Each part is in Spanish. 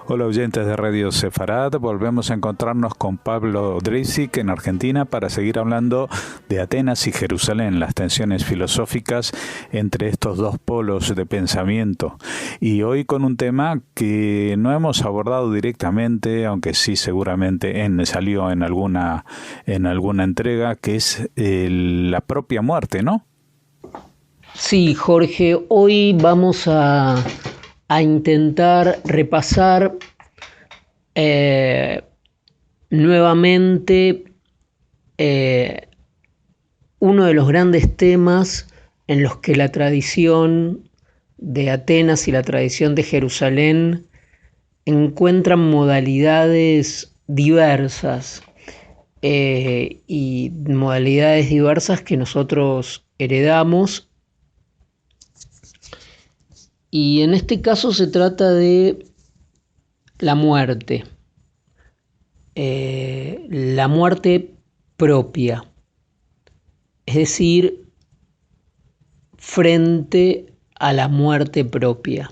Hola oyentes de Radio Sefarad, volvemos a encontrarnos con Pablo Dreisig en Argentina para seguir hablando de Atenas y Jerusalén, las tensiones filosóficas entre estos dos polos de pensamiento. Y hoy con un tema que no hemos abordado directamente, aunque sí seguramente salió en alguna entrega, que es la propia muerte, ¿no? Sí, Jorge, hoy vamos a intentar repasar nuevamente uno de los grandes temas en los que la tradición de Atenas y la tradición de Jerusalén encuentran modalidades diversas y modalidades diversas que nosotros heredamos. Y en este caso se trata de la muerte propia, es decir, frente a la muerte propia.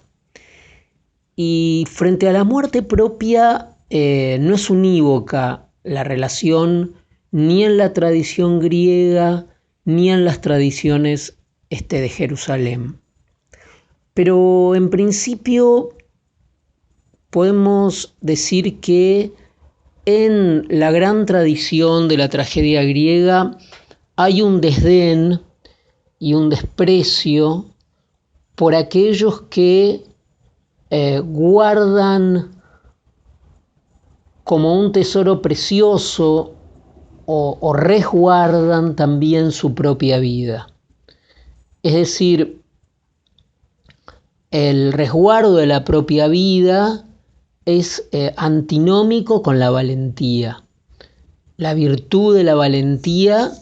Y frente a la muerte propia no es unívoca la relación ni en la tradición griega ni en las tradiciones de Jerusalén. Pero en principio podemos decir que en la gran tradición de la tragedia griega hay un desdén y un desprecio por aquellos que guardan como un tesoro precioso o resguardan también su propia vida. Es decir, el resguardo de la propia vida es antinómico con la valentía. La virtud de la valentía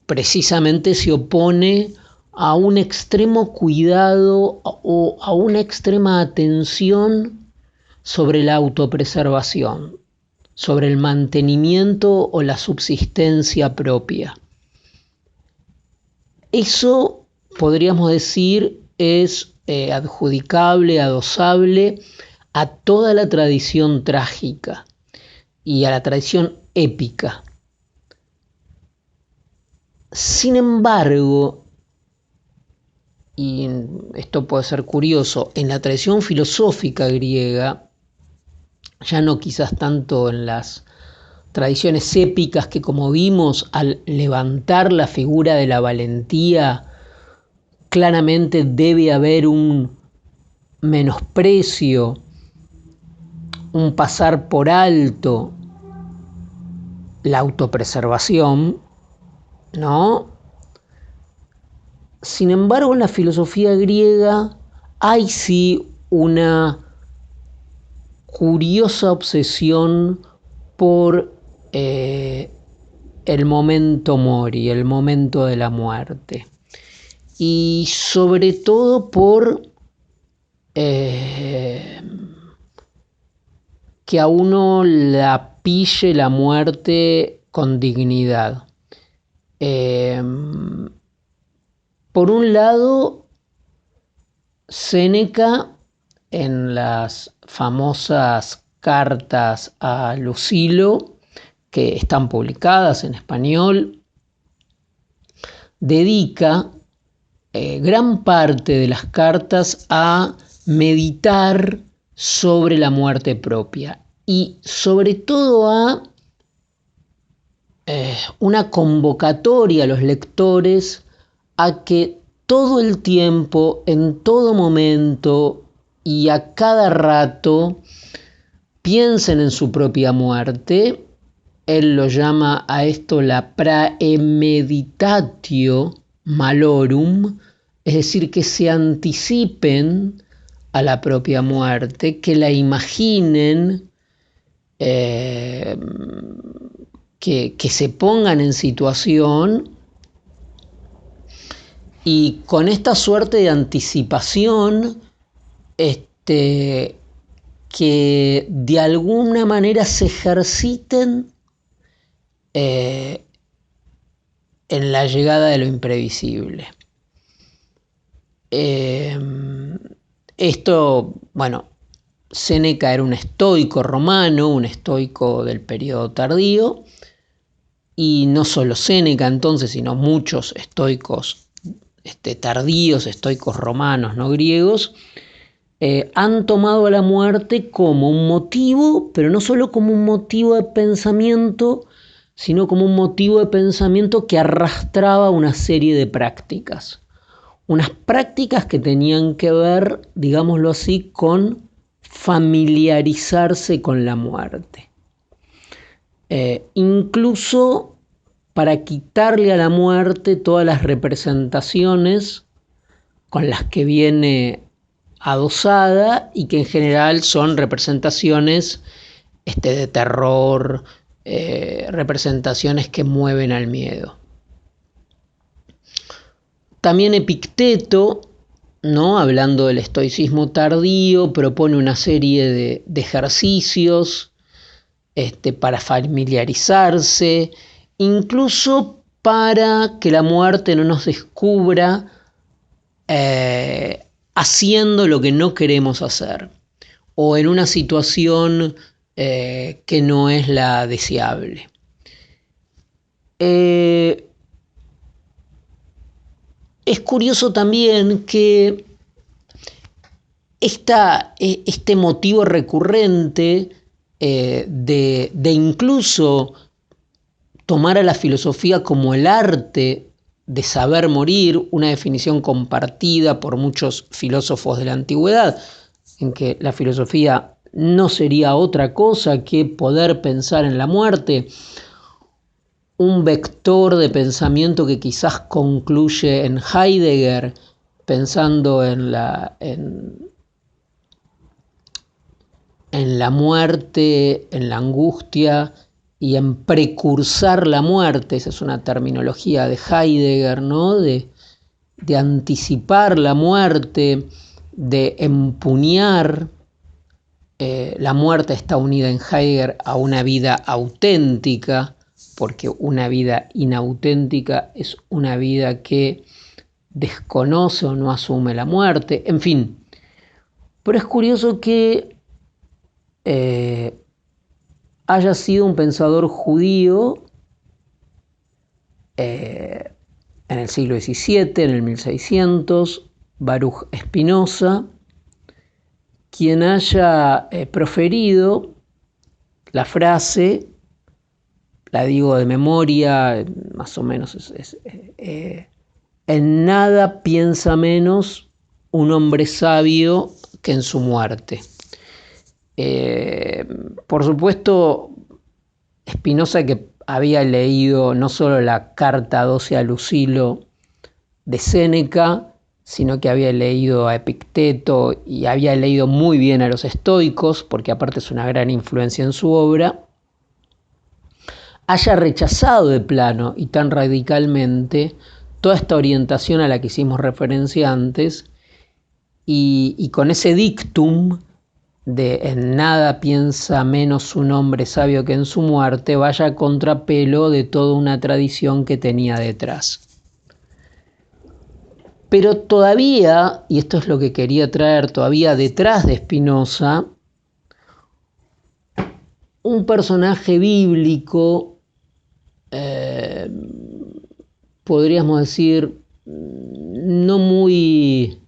precisamente se opone a un extremo cuidado o a una extrema atención sobre la autopreservación, sobre el mantenimiento o la subsistencia propia. Eso, podríamos decir, es adjudicable, adosable a toda la tradición trágica y a la tradición épica. Sin embargo, y esto puede ser curioso, en la tradición filosófica griega, ya no quizás tanto en las tradiciones épicas que, como vimos, al levantar la figura de la valentía, claramente debe haber un menosprecio, un pasar por alto la autopreservación, ¿no? Sin embargo, en la filosofía griega hay sí una curiosa obsesión por el momento mori, el momento de la muerte. Y sobre todo por que a uno la pille la muerte con dignidad. Por un lado, Séneca, en las famosas cartas a Lucilo, que están publicadas en español, dedica gran parte de las cartas a meditar sobre la muerte propia y sobre todo a una convocatoria a los lectores a que todo el tiempo, en todo momento y a cada rato piensen en su propia muerte. Él lo llama a esto la praemeditatio malorum, es decir, que se anticipen a la propia muerte, que la imaginen, que se pongan en situación, y con esta suerte de anticipación, que de alguna manera se ejerciten en la llegada de lo imprevisible. Esto, bueno, Séneca era un estoico romano, un estoico del periodo tardío, y no solo Séneca entonces, sino muchos estoicos tardíos, estoicos romanos, no griegos, han tomado a la muerte como un motivo, pero no solo como un motivo de pensamiento, sino como un motivo de pensamiento que arrastraba una serie de prácticas. Unas prácticas que tenían que ver, digámoslo así, con familiarizarse con la muerte. Incluso para quitarle a la muerte todas las representaciones con las que viene adosada y que en general son representaciones de terror, representaciones que mueven al miedo. También Epicteto, ¿no?, hablando del estoicismo tardío, propone una serie de ejercicios para familiarizarse, incluso para que la muerte no nos descubra haciendo lo que no queremos hacer o en una situación que no es la deseable. Es curioso también que este motivo recurrente de incluso tomar a la filosofía como el arte de saber morir, una definición compartida por muchos filósofos de la antigüedad, en que la filosofía no sería otra cosa que poder pensar en la muerte, un vector de pensamiento que quizás concluye en Heidegger, pensando en la muerte, en la angustia y en precursar la muerte. Esa es una terminología de Heidegger, ¿no? De anticipar la muerte, de empuñar. La muerte está unida en Heidegger a una vida auténtica, porque una vida inauténtica es una vida que desconoce o no asume la muerte, en fin. Pero es curioso que haya sido un pensador judío en el siglo XVII, en el 1600, Baruch Spinoza, quien haya proferido la frase, la digo de memoria, más o menos en nada piensa menos un hombre sabio que en su muerte. Por supuesto, Spinoza, que había leído no solo la Carta 12 a Lucilo de Séneca, sino que había leído a Epicteto y había leído muy bien a los estoicos, porque aparte es una gran influencia en su obra, haya rechazado de plano y tan radicalmente toda esta orientación a la que hicimos referencia antes y con ese dictum de en nada piensa menos un hombre sabio que en su muerte, vaya a contrapelo de toda una tradición que tenía detrás. Pero todavía, y esto es lo que quería traer, todavía detrás de Spinoza, un personaje bíblico, podríamos decir, no muy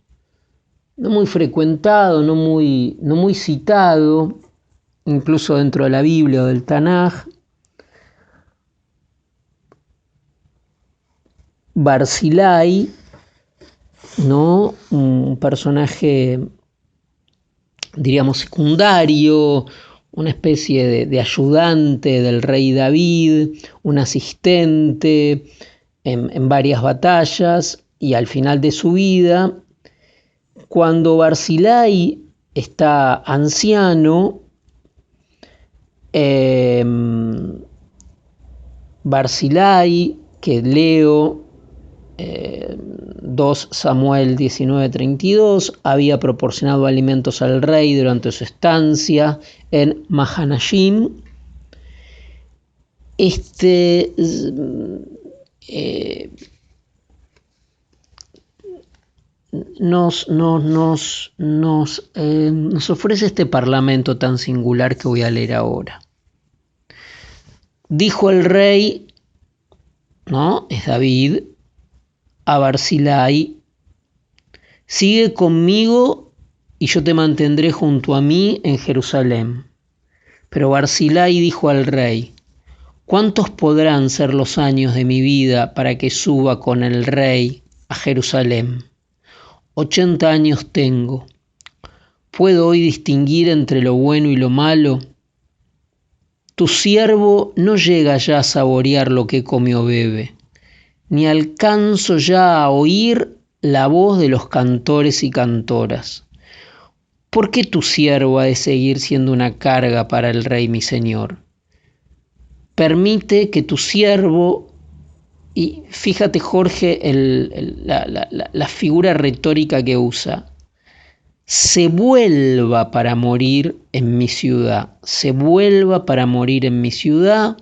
frecuentado, no muy citado, incluso dentro de la Biblia o del Tanaj, Barzillai, ¿no? Un personaje, diríamos, secundario, una especie de ayudante del rey David, un asistente en varias batallas, y al final de su vida, cuando Barzillai está anciano, Barzillai, que leo 2 Samuel 19:32, había proporcionado alimentos al rey durante su estancia en Mahanashim, nos ofrece este parlamento tan singular que voy a leer ahora. Dijo el rey, ¿no? Es David, a Barzillai: sigue conmigo y yo te mantendré junto a mí en Jerusalén. Pero Barzillai dijo al rey: ¿cuántos podrán ser los años de mi vida para que suba con el rey a Jerusalén? 80 años tengo. ¿Puedo hoy distinguir entre lo bueno y lo malo? Tu siervo no llega ya a saborear lo que come o bebe, ni alcanzo ya a oír la voz de los cantores y cantoras. ¿Por qué tu siervo ha de seguir siendo una carga para el rey mi señor? Permite que tu siervo, y fíjate Jorge la figura retórica que usa, se vuelva para morir en mi ciudad, se vuelva para morir en mi ciudad,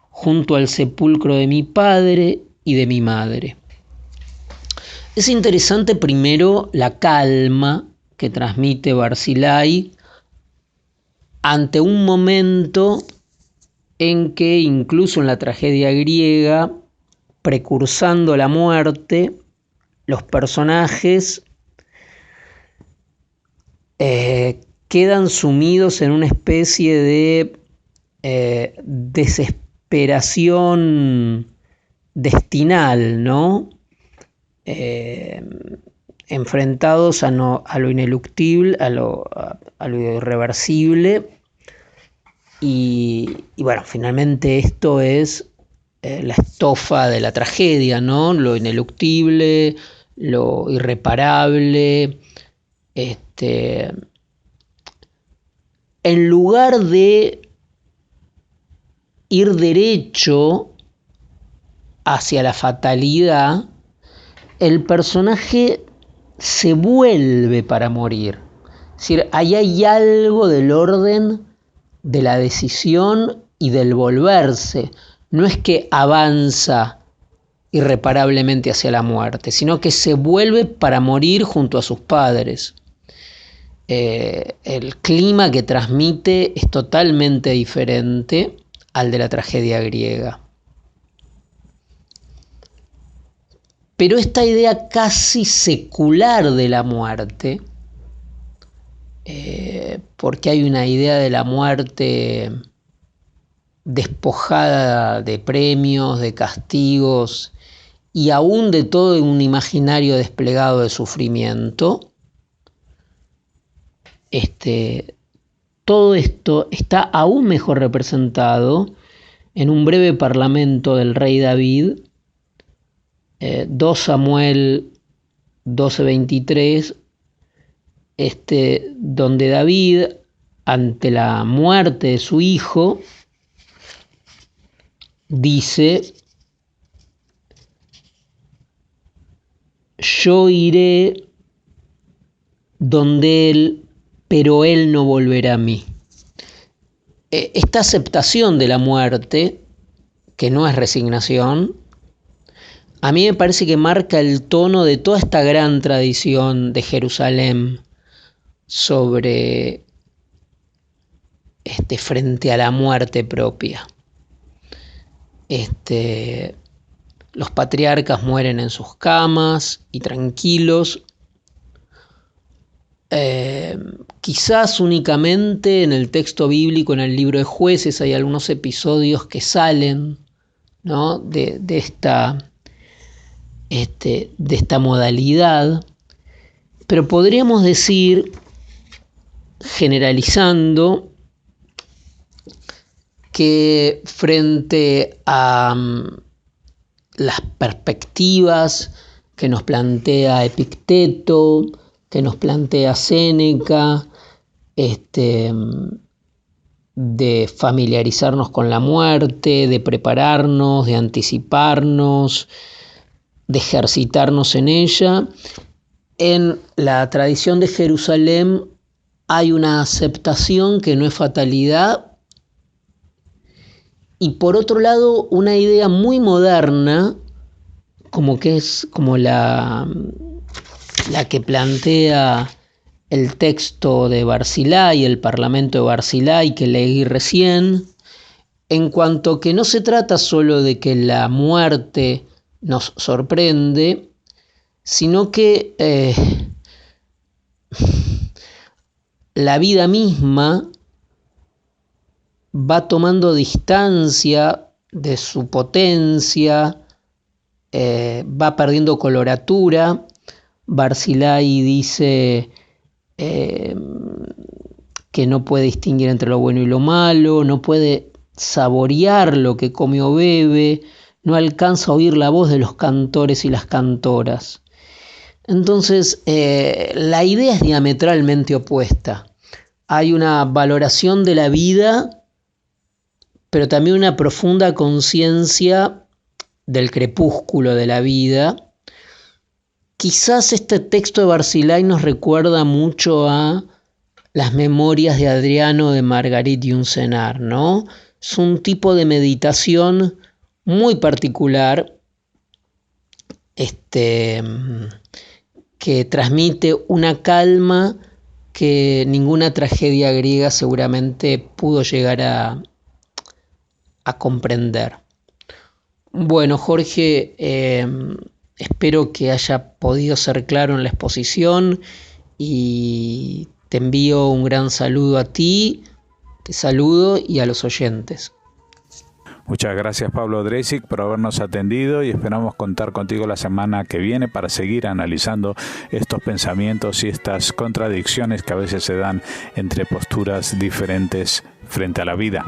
junto al sepulcro de mi padre y de mi madre. Es interesante primero la calma que transmite Barzillai ante un momento en que incluso en la tragedia griega, precursando la muerte, los personajes quedan sumidos en una especie de desesperación destinal, ¿no? Enfrentados a lo ineluctible, a lo irreversible. Y bueno, finalmente esto es la estofa de la tragedia, ¿no? Lo ineluctible, lo irreparable. En lugar de ir derecho hacia la fatalidad, el personaje se vuelve para morir. Es decir, ahí hay algo del orden de la decisión y del volverse. No es que avanza irreparablemente hacia la muerte, sino que se vuelve para morir junto a sus padres. El clima que transmite es totalmente diferente al de la tragedia griega. Pero esta idea casi secular de la muerte, porque hay una idea de la muerte despojada de premios, de castigos y aún de todo un imaginario desplegado de sufrimiento, todo esto está aún mejor representado en un breve parlamento del rey David, 2 Samuel 12:23, donde David, ante la muerte de su hijo, dice: yo iré donde él, pero él no volverá a mí. Esta aceptación de la muerte, que no es resignación, a mí me parece que marca el tono de toda esta gran tradición de Jerusalén sobre frente a la muerte propia. Los patriarcas mueren en sus camas y tranquilos, quizás únicamente en el texto bíblico, en el libro de Jueces, hay algunos episodios que salen, ¿no? de esta modalidad, pero podríamos decir, generalizando, que frente a las perspectivas que nos plantea Epicteto, que nos plantea Séneca, de familiarizarnos con la muerte, de prepararnos, de anticiparnos, de ejercitarnos en ella, en la tradición de Jerusalén hay una aceptación que no es fatalidad y por otro lado una idea muy moderna, como que es como la que plantea el texto de Barzilai, el Parlamento de Barzilai que leí recién, en cuanto que no se trata solo de que la muerte nos sorprende, sino que la vida misma va tomando distancia de su potencia, va perdiendo coloratura. Barzilai dice que no puede distinguir entre lo bueno y lo malo, no puede saborear lo que come o bebe, no alcanza a oír la voz de los cantores y las cantoras. Entonces, la idea es diametralmente opuesta. Hay una valoración de la vida, pero también una profunda conciencia del crepúsculo de la vida. Quizás este texto de Barzilai nos recuerda mucho a las memorias de Adriano de Margarit y un cenar, ¿no? Es un tipo de meditación muy particular, que transmite una calma que ninguna tragedia griega seguramente pudo llegar a comprender. Bueno, Jorge, espero que haya podido ser claro en la exposición y te envío un gran saludo a ti, te saludo y a los oyentes. Muchas gracias, Pablo Dreisig, por habernos atendido y esperamos contar contigo la semana que viene para seguir analizando estos pensamientos y estas contradicciones que a veces se dan entre posturas diferentes frente a la vida.